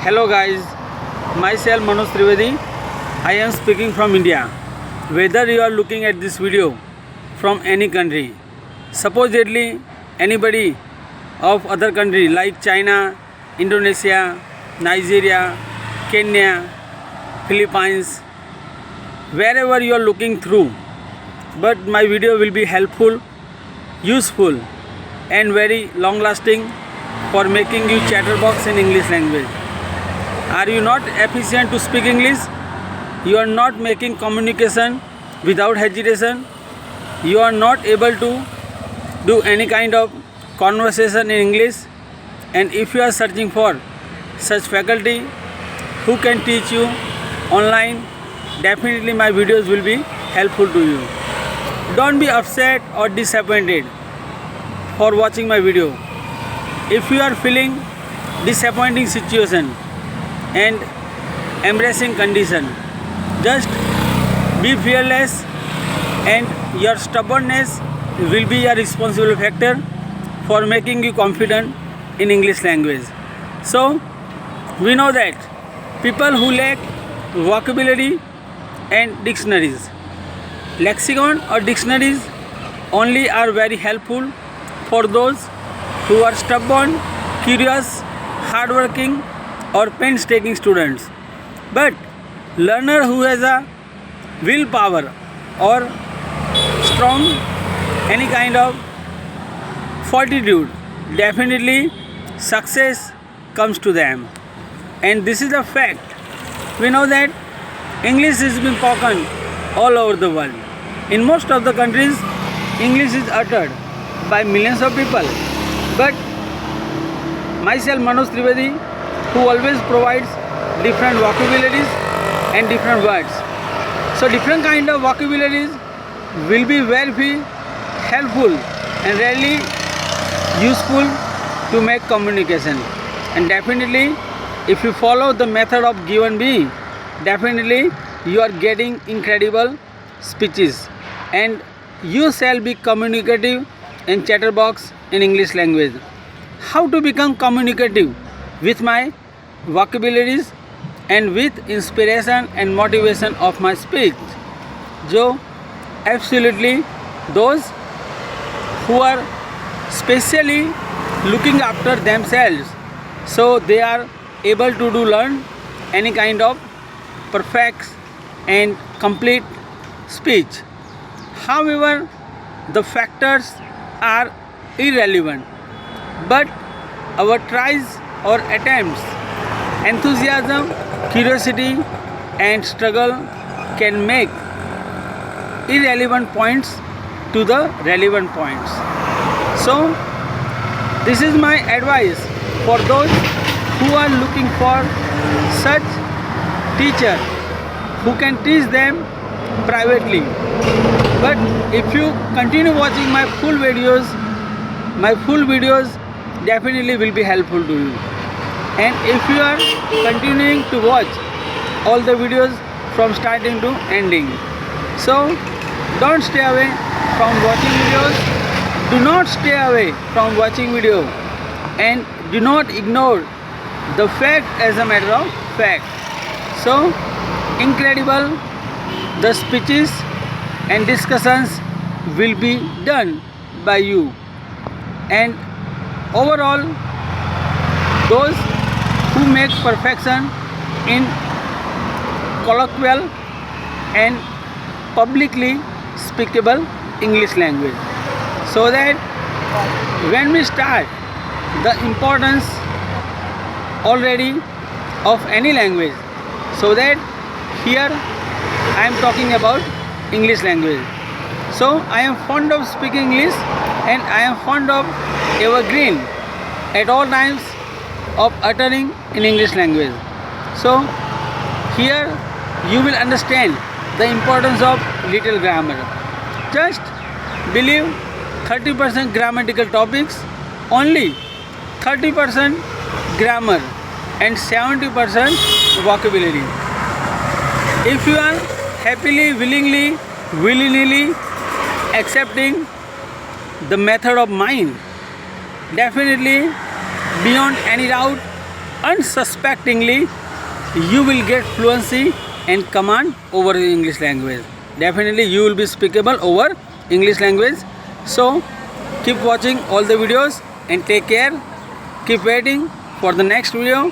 Hello guys, myself Manoj Trivedi. I am speaking from India. Whether you are looking at this video from any country, supposedly anybody of other country like China, Indonesia, Nigeria, Kenya, Philippines, wherever you are looking through, but my video will be helpful, useful and very long lasting for making you chatterbox in English language. Are you not efficient to speak English? You are not making communication without hesitation. You are not able to do any kind of conversation in English. And if you are searching for such faculty who can teach you online, definitely my videos will be helpful to you. Don't be upset or disappointed for watching my video. If you are feeling disappointing situation and embracing condition, just be fearless, and your stubbornness will be a responsible factor for making you confident in English language. So we know that people who lack vocabulary and dictionaries, lexicon or dictionaries only are very helpful for those who are stubborn, curious, hardworking or painstaking students. But learner who has a willpower or strong any kind of fortitude, definitely success comes to them. And this is a fact. We know that English is being spoken all over the world. In most of the countries, English is uttered by millions of people. But myself Manoj Trivedi, who always provides different vocabularies and different words. So different kind of vocabularies will be very helpful and really useful to make communication. And definitely if you follow the method of given B, definitely you are getting incredible speeches and you shall be communicative and chatterbox in English language. How to become communicative with my vocabularies and with inspiration and motivation of my speech? जो absolutely those who are specially looking after themselves, so they are able to learn any kind of perfect and complete speech. However, the factors are irrelevant, but our tries or attempts, enthusiasm, curiosity and struggle can make irrelevant points to the relevant points. So this is my advice for those who are looking for such teacher who can teach them privately. But if you continue watching my full videos definitely will be helpful to you. And if you are continuing to watch all the videos from starting to ending, so don't stay away from watching videos. Do not stay away from watching video and do not ignore the fact as a matter of fact. So incredible the speeches and discussions will be done by you. And overall, those who make perfection in colloquial and publicly speakable English language, so that when we start the importance already of any language, so that here I am talking about English language. So I am fond of speaking English and I am fond of evergreen at all times of uttering in English language. So here you will understand the importance of little grammar. Just believe 30% grammatical topics, only 30% grammar and 70% vocabulary. If you are happily, willingly, willy-nilly accepting the method of mine, definitely beyond any doubt unsuspectingly you will get fluency and command over the English language. Definitely you will be speakable over English language. So keep watching all the videos and take care. Keep waiting for the next video.